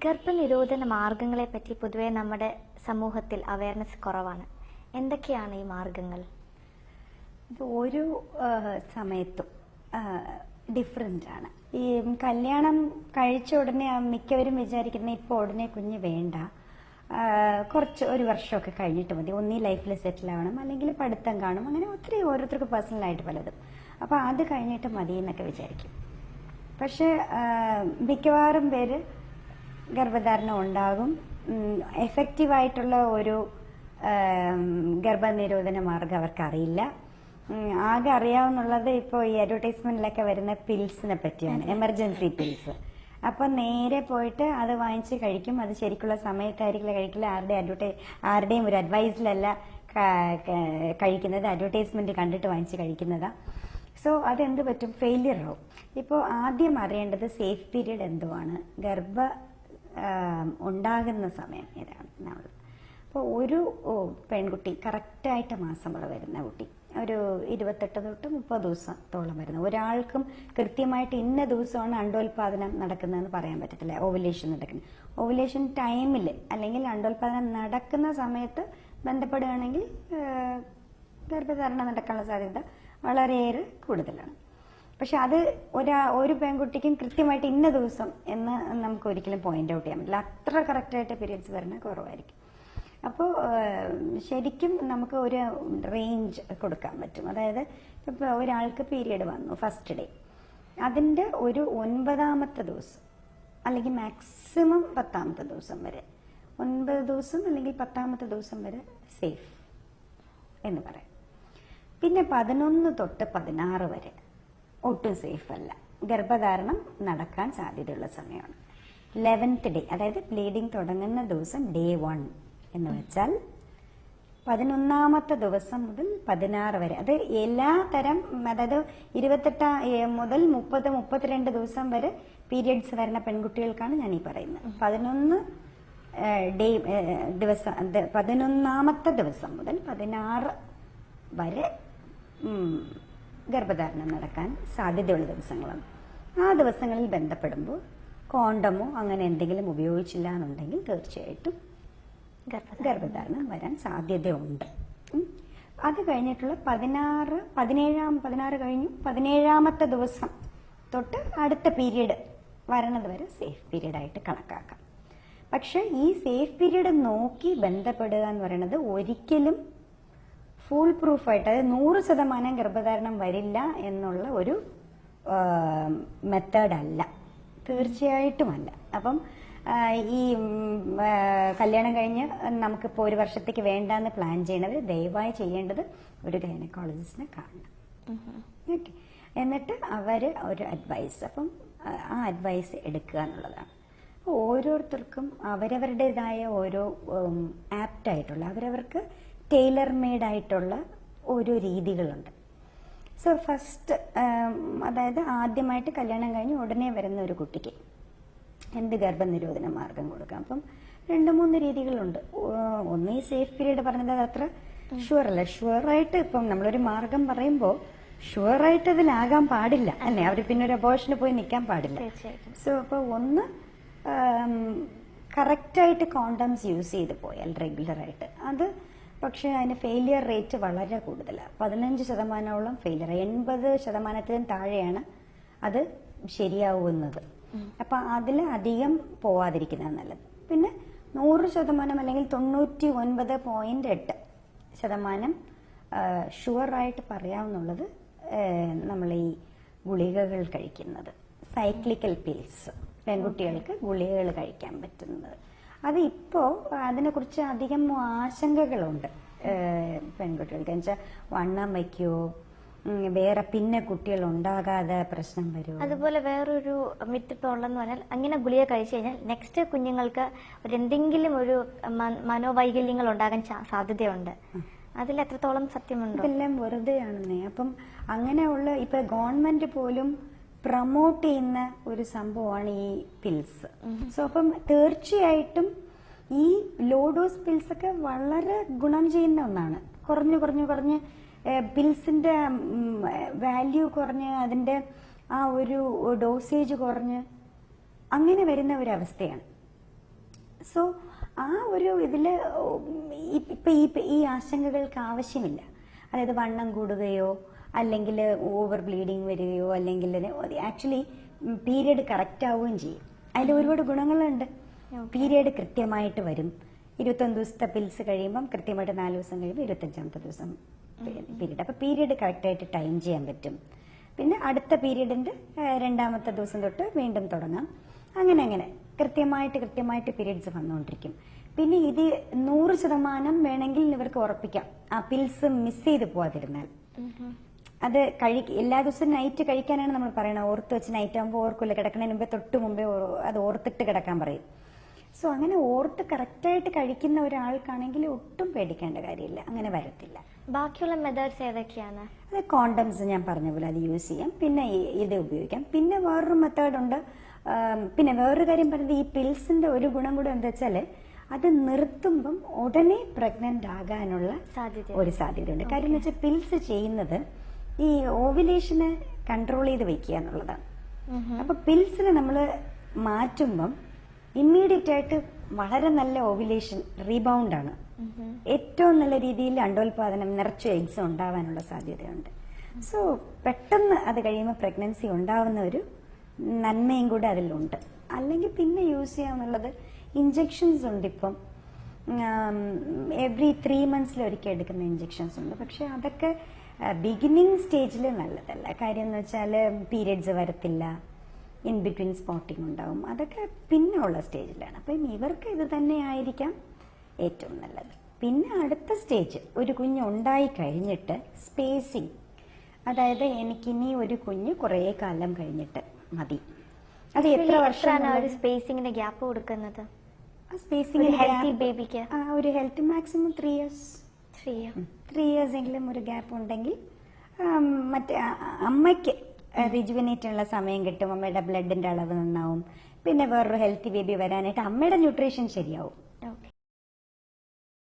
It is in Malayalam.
ഗർഭനിരോധന മാർഗങ്ങളെ പറ്റി പൊതുവെ നമ്മുടെ സമൂഹത്തിൽ അവയർനെസ് കുറവാണ്. എന്തൊക്കെയാണ് ഈ മാർഗങ്ങൾ? ഇത് ഓരോ സമയത്തും ഡിഫറെൻ്റ് ആണ്. ഈ കല്യാണം കഴിച്ച ഉടനെ മിക്കവരും വിചാരിക്കുന്ന ഇപ്പോൾ ഉടനെ കുഞ്ഞ് വേണ്ട, കുറച്ച് ഒരു വർഷമൊക്കെ കഴിഞ്ഞിട്ട് മതി, ഒന്നീ ലൈഫിൽ സെറ്റിൽ ആവണം, അല്ലെങ്കിൽ പഠിത്തം കാണും, അങ്ങനെ ഒത്തിരി ഓരോരുത്തർക്ക് പേഴ്സണലായിട്ട് പലതും. അപ്പോൾ അത് കഴിഞ്ഞിട്ട് മതി എന്നൊക്കെ വിചാരിക്കും. പക്ഷെ മിക്കവാറും പേര് ഗർഭധാരണം ഉണ്ടാകും. എഫക്റ്റീവായിട്ടുള്ള ഒരു ഗർഭനിരോധന മാർഗം അവർക്കറിയില്ല. ആകെ അറിയാവുന്നുള്ളത് ഇപ്പോൾ ഈ അഡ്വർടൈസ്മെന്റിലൊക്കെ വരുന്ന പിൽസിനെ പറ്റിയാണ്, എമർജൻസി പിൽസ്. അപ്പം നേരെ പോയിട്ട് അത് വാങ്ങിച്ച് കഴിക്കും. അത് ശരിക്കുള്ള സമയത്തായിരിക്കില്ല കഴിക്കില്ല, ആരുടെയും ഒരു അഡ്വൈസിലല്ല കഴിക്കുന്നത്, അഡ്വർടൈസ്മെന്റ് കണ്ടിട്ട് വാങ്ങിച്ച് കഴിക്കുന്നതാണ്. സോ അതെന്ത് പറ്റും, ഫെയിലിയർ ആവും. ഇപ്പോൾ ആദ്യം അറിയേണ്ടത് സേഫ് പീരീഡ് എന്തുവാണ്, ഉണ്ടാകുന്ന സമയം ഏതാണ് എന്നുള്ളത്. അപ്പോൾ ഒരു പെൺകുട്ടി കറക്റ്റായിട്ട് മാസമുള്ള വരുന്ന കുട്ടി ഒരു 28 തൊട്ട് 30 ദിവസത്തോളം വരുന്ന ഒരാൾക്കും കൃത്യമായിട്ട് ഇന്ന ദിവസമാണ് അണ്ടോൽപാദനം നടക്കുന്നതെന്ന് പറയാൻ പറ്റത്തില്ല. ഓവുലേഷൻ നടക്കുന്നത് ഓവുലേഷൻ ടൈമിൽ അല്ലെങ്കിൽ അണ്ടോൽപാദനം നടക്കുന്ന സമയത്ത് ബന്ധപ്പെടുകയാണെങ്കിൽ ഗർഭധാരണം നടക്കാനുള്ള സാധ്യത വളരെയേറെ കൂടുതലാണ്. പക്ഷെ അത് ഒരു പെൺകുട്ടിക്കും കൃത്യമായിട്ട് ഇന്ന ദിവസം എന്ന് നമുക്ക് ഒരിക്കലും പോയിന്റ് ഔട്ട് ചെയ്യാൻ പറ്റില്ല. അത്ര കറക്റ്റായിട്ട് പീരിയഡ്സ് വരുന്ന കുറവായിരിക്കും. അപ്പോൾ ശരിക്കും നമുക്ക് ഒരു റേഞ്ച് കൊടുക്കാൻ പറ്റും. അതായത് ഇപ്പോൾ ഒരാൾക്ക് പീരിയഡ് വന്നു ഫസ്റ്റ് ഡേ, അതിൻ്റെ ഒരു 9ാമത്തെ ദിവസം അല്ലെങ്കിൽ മാക്സിമം 10ാമത്തെ ദിവസം വരെ, 9 ദിവസം അല്ലെങ്കിൽ 10ാമത്തെ ദിവസം വരെ സേഫ് എന്ന് പറയാം. പിന്നെ 11 തൊട്ട് 16 വരെ ഒട്ടും സേഫ് അല്ല, ഗർഭധാരണം നടക്കാൻ സാധ്യതയുള്ള സമയമാണ്. 11th ഡേ, അതായത് ബ്ലീഡിങ് തുടങ്ങുന്ന ദിവസം ഡേ 1 എന്ന് വെച്ചാൽ 11ാമത്തെ ദിവസം മുതൽ 16 വരെ, അത് എല്ലാ തരം, അതായത് 28 മുതൽ 30-32 ദിവസം വരെ പീരിയഡ്സ് വരുന്ന പെൺകുട്ടികൾക്കാണ് ഞാൻ ഈ പറയുന്നത്. 11ാമത്തെ ദിവസം മുതൽ 16 വരെ ഗർഭധാരണം നടക്കാൻ സാധ്യതയുള്ള ദിവസങ്ങളാണ്. ആ ദിവസങ്ങളിൽ ബന്ധപ്പെടുമ്പോൾ കോണ്ടമോ അങ്ങനെ എന്തെങ്കിലും ഉപയോഗിച്ചില്ല എന്നുണ്ടെങ്കിൽ തീർച്ചയായിട്ടും ഗർഭധാരണം വരാൻ സാധ്യതയുണ്ട്. അത് കഴിഞ്ഞിട്ടുള്ള 16 കഴിഞ്ഞു 17ാമത്തെ ദിവസം തൊട്ട് അടുത്ത പീരീഡ് വരണത് വരെ സേഫ് പീരീഡ് ആയിട്ട് കണക്കാക്കാം. പക്ഷെ ഈ സേഫ് പീരീഡ് നോക്കി ബന്ധപ്പെടുക എന്ന് പറയുന്നത് ഒരിക്കലും ഫുൾ പ്രൂഫായിട്ട്, അതായത് 100% ഗർഭധാരണം വരില്ല എന്നുള്ള ഒരു മെത്തേഡ് അല്ല, തീർച്ചയായിട്ടും അല്ല. അപ്പം ഈ കല്യാണം കഴിഞ്ഞ് നമുക്കിപ്പോൾ ഒരു വർഷത്തേക്ക് വേണ്ടാന്ന് പ്ലാൻ ചെയ്യണവർ ദയവായി ചെയ്യേണ്ടത് ഒരു ഗൈനക്കോളജിസ്റ്റിനെ കാണണം. ഓക്കെ, എന്നിട്ട് അവർ ഒരു അഡ്വൈസ്, അപ്പം ആ അഡ്വൈസ് എടുക്കുക എന്നുള്ളതാണ്. ഓരോരുത്തർക്കും അവരവരുടേതായ ഓരോ ആപ്റ്റായിട്ടുള്ള, അവരവർക്ക് ടൈലർ മെയ്ഡ് ആയിട്ടുള്ള ഓരോ രീതികളുണ്ട്. സോ ഫസ്റ്റ്, അതായത് ആദ്യമായിട്ട് കല്യാണം കഴിഞ്ഞ് ഉടനെ വരുന്ന ഒരു കുട്ടിക്ക് എന്ത് ഗർഭനിരോധന മാർഗം കൊടുക്കാം? അപ്പം 2-3 രീതികളുണ്ട്. ഒന്ന് ഈ സേഫ് പീരീഡ് പറഞ്ഞത് അത് അത്ര ഷുവർ അല്ല. ഷുവറായിട്ട് ഇപ്പം നമ്മളൊരു മാർഗം പറയുമ്പോൾ ഷുവറായിട്ട് അതിലാകാൻ പാടില്ല അല്ലേ, അവർ പിന്നെ ഒരു അബോർഷന് പോയി നിൽക്കാൻ പാടില്ല. സോ അപ്പോൾ ഒന്ന് കറക്റ്റായിട്ട് കോണ്ടംസ് യൂസ് ചെയ്ത് പോയാൽ റെഗുലറായിട്ട്, അത് പക്ഷെ അതിന് ഫെയിലിയർ റേറ്റ് വളരെ കൂടുതലാണ്. 15% ഫെയിലിയർ, 80% താഴെയാണ് അത് ശരിയാവുന്നത്. അപ്പം അതിൽ അധികം പോവാതിരിക്കുന്നതാണ് നല്ലത്. പിന്നെ 100% അല്ലെങ്കിൽ 99.8% ഷുവറായിട്ട് പറയാവുന്നുള്ളത് നമ്മൾ ഈ ഗുളികകൾ കഴിക്കുന്നത്, സൈക്ലിക്കൽ പിൽസ്, പെൺകുട്ടികൾക്ക് ഗുളികകൾ കഴിക്കാൻ പറ്റുന്നത്. അത് ഇപ്പോൾ അതിനെക്കുറിച്ച് അധികം ആശങ്കകളുണ്ട് പെൺകുട്ടികൾക്ക്. എന്നുവെച്ചാൽ വണ്ണം വയ്ക്കുമോ, വേറെ പിന്നെ കുട്ടികൾ ഉണ്ടാകാതെ പ്രശ്നം വരുമോ. അതുപോലെ വേറൊരു മിത്ത് ഇപ്പോൾ ഉള്ളതെന്ന് പറഞ്ഞാൽ, അങ്ങനെ ഗുളിക കഴിച്ചു കഴിഞ്ഞാൽ നെക്സ്റ്റ് കുഞ്ഞുങ്ങൾക്ക് എന്തെങ്കിലും ഒരു മനോവൈകല്യങ്ങൾ ഉണ്ടാകാൻ സാധ്യതയുണ്ട്. അതിൽ എത്രത്തോളം സത്യമുണ്ടോ? ഇതെല്ലാം വെറുതെയാണെന്നേ. അപ്പം അങ്ങനെയുള്ള ഇപ്പൊ ഗവൺമെന്റ് പോലും പ്രൊമോട്ട് ചെയ്യുന്ന ഒരു സംഭവമാണ് ഈ പിൽസ്. സോ അപ്പം തീർച്ചയായിട്ടും ഈ ലോ ഡോസ് പിൽസ് ഒക്കെ വളരെ ഗുണം ചെയ്യുന്ന ഒന്നാണ്. കുറഞ്ഞ് പിൽസിന്റെ വാല്യൂ കുറഞ്ഞ്, അതിന്റെ ആ ഒരു ഡോസേജ് കുറഞ്ഞ് അങ്ങനെ വരുന്ന ഒരവസ്ഥയാണ്. സോ ആ ഒരു ഇതിൽ ഈ ആശങ്കകൾക്ക് ആവശ്യമില്ല. അതായത് വണ്ണം കൂടുകയോ അല്ലെങ്കിൽ ഓവർ ബ്ലീഡിങ് വരികയോ അല്ലെങ്കിൽ ആക്ച്വലി പീരിയഡ് കറക്റ്റ് ആവുകയും ചെയ്യും. അതിൽ ഒരുപാട് ഗുണങ്ങളുണ്ട്. പീരിയഡ് കൃത്യമായിട്ട് വരും. 21 ദിവസത്തെ പിൽസ് കഴിയുമ്പം കൃത്യമായിട്ട് 4 ദിവസം കഴിയുമ്പോൾ 25ാമത്തെ ദിവസം പീരീഡ്. അപ്പോൾ പീരിയഡ് കറക്റ്റായിട്ട് ടൈം ചെയ്യാൻ പറ്റും. പിന്നെ അടുത്ത പീരീഡിന്റെ 2ാമത്തെ ദിവസം തൊട്ട് വീണ്ടും തുടങ്ങാം. അങ്ങനെ കൃത്യമായിട്ട് പീരീഡ്സ് വന്നുകൊണ്ടിരിക്കും. പിന്നെ ഇത് 100% വേണമെങ്കിൽ ഇവർക്ക് ഉറപ്പിക്കാം, ആ പിൽസ് മിസ് ചെയ്ത് പോവാതിരുന്നാൽ. അത് എല്ലാ ദിവസവും നൈറ്റ് കഴിക്കാനാണ് നമ്മൾ പറയുന്നത്. ഓർത്ത് വെച്ച് നൈറ്റ് ആകുമ്പോൾ ഓർക്കില്ല, കിടക്കുന്നതിന് മുമ്പേ തൊട്ട് മുമ്പേ അത് ഓർത്തിട്ട് കിടക്കാൻ പറയും. സോ അങ്ങനെ ഓർത്ത് കറക്റ്റായിട്ട് കഴിക്കുന്ന ഒരാൾക്കാണെങ്കിൽ ഒട്ടും പേടിക്കേണ്ട കാര്യമില്ല, അങ്ങനെ വരത്തില്ല. ബാക്കിയുള്ള മെത്തേഡ്സ് ഏതൊക്കെയാണ്? അത് കോണ്ടംസ് ഞാൻ പറഞ്ഞ പോലെ അത് യൂസ് ചെയ്യാം, പിന്നെ ഇത് ഉപയോഗിക്കാം. പിന്നെ വേറൊരു മെത്തേഡ് ഉണ്ട്. പിന്നെ വേറൊരു കാര്യം പറയുന്നത്, ഈ പിൽസിന്റെ ഒരു ഗുണം കൂടെ എന്താ വെച്ചാൽ അത് നിർത്തുമ്പം ഉടനെ പ്രഗ്നന്റ് ആകാനുള്ള ഒരു സാധ്യതയുണ്ട്. കാര്യം എന്ന് വെച്ചാൽ പിൽസ് ചെയ്യുന്നത് ഈ ഓവുലേഷനെ കൺട്രോൾ ചെയ്ത് വെക്കുക എന്നുള്ളതാണ്. അപ്പൊ പിൽസിനെ നമ്മൾ മാറ്റുമ്പം ഇമ്മീഡിയറ്റ് ആയിട്ട് വളരെ നല്ല ഓവുലേഷൻ റീബൗണ്ട് ആണ്. ഏറ്റവും നല്ല രീതിയിൽ അണ്ടോൽപാദനം, നിറച്ചു എഗ്സ് ഉണ്ടാവാനുള്ള സാധ്യതയുണ്ട്. സോ പെട്ടെന്ന് അത് കഴിയുമ്പോൾ പ്രഗ്നൻസി ഉണ്ടാവുന്ന ഒരു നന്മയും കൂടെ അതിലുണ്ട്. അല്ലെങ്കിൽ പിന്നെ യൂസ് ചെയ്യാന്നുള്ളത് ഇഞ്ചെക്ഷൻസ് ഉണ്ട്. ഇപ്പം എവറി 3 months ഒരിക്കൽ എടുക്കുന്ന ഇഞ്ചെക്ഷൻസ് ഉണ്ട്. പക്ഷെ അതൊക്കെ ബിഗിനിങ് സ്റ്റേജിൽ നല്ലതല്ല. കാര്യം എന്ന് വെച്ചാൽ പീരിയഡ്സ് വരത്തില്ല, ഇൻ ബിറ്റ്വീൻ സ്പോട്ടിങ് ഉണ്ടാവും. അതൊക്കെ പിന്നെ ഉള്ള സ്റ്റേജിലാണ്. അപ്പം ഇവർക്ക് ഇത് തന്നെ ആയിരിക്കാം ഏറ്റവും നല്ലത്. പിന്നെ അടുത്ത സ്റ്റേജ്, ഒരു കുഞ്ഞ് ഉണ്ടായി കഴിഞ്ഞിട്ട് സ്പേസിങ്, അതായത് എനിക്കിനി ഒരു കുഞ്ഞ് കുറേ കാലം കഴിഞ്ഞിട്ട് മതി. അത് എത്ര വർഷമാണ് ഒരു സ്പേസിങ്ങിന്റെ ഗ്യാപ്പ് കൊടുക്കുന്നത്? സ്പേസിംഗ് ഹെൽത്തി ബേബിക്ക് ഒരു ഹെൽത്ത് മാക്സിമം 3 years. 3 years എങ്കിലും ഒരു ഗ്യാപ്പ് ഉണ്ടെങ്കിൽ മറ്റേ അമ്മയ്ക്ക് റിജുവിനേറ്റ് ഉള്ള സമയം കിട്ടും. അമ്മയുടെ ബ്ലഡിന്റെ അളവ് നന്നാവും. പിന്നെ വേറൊരു ഹെൽത്തി ബേബി വരാനായിട്ട് അമ്മയുടെ ന്യൂട്രീഷൻ ശരിയാവും.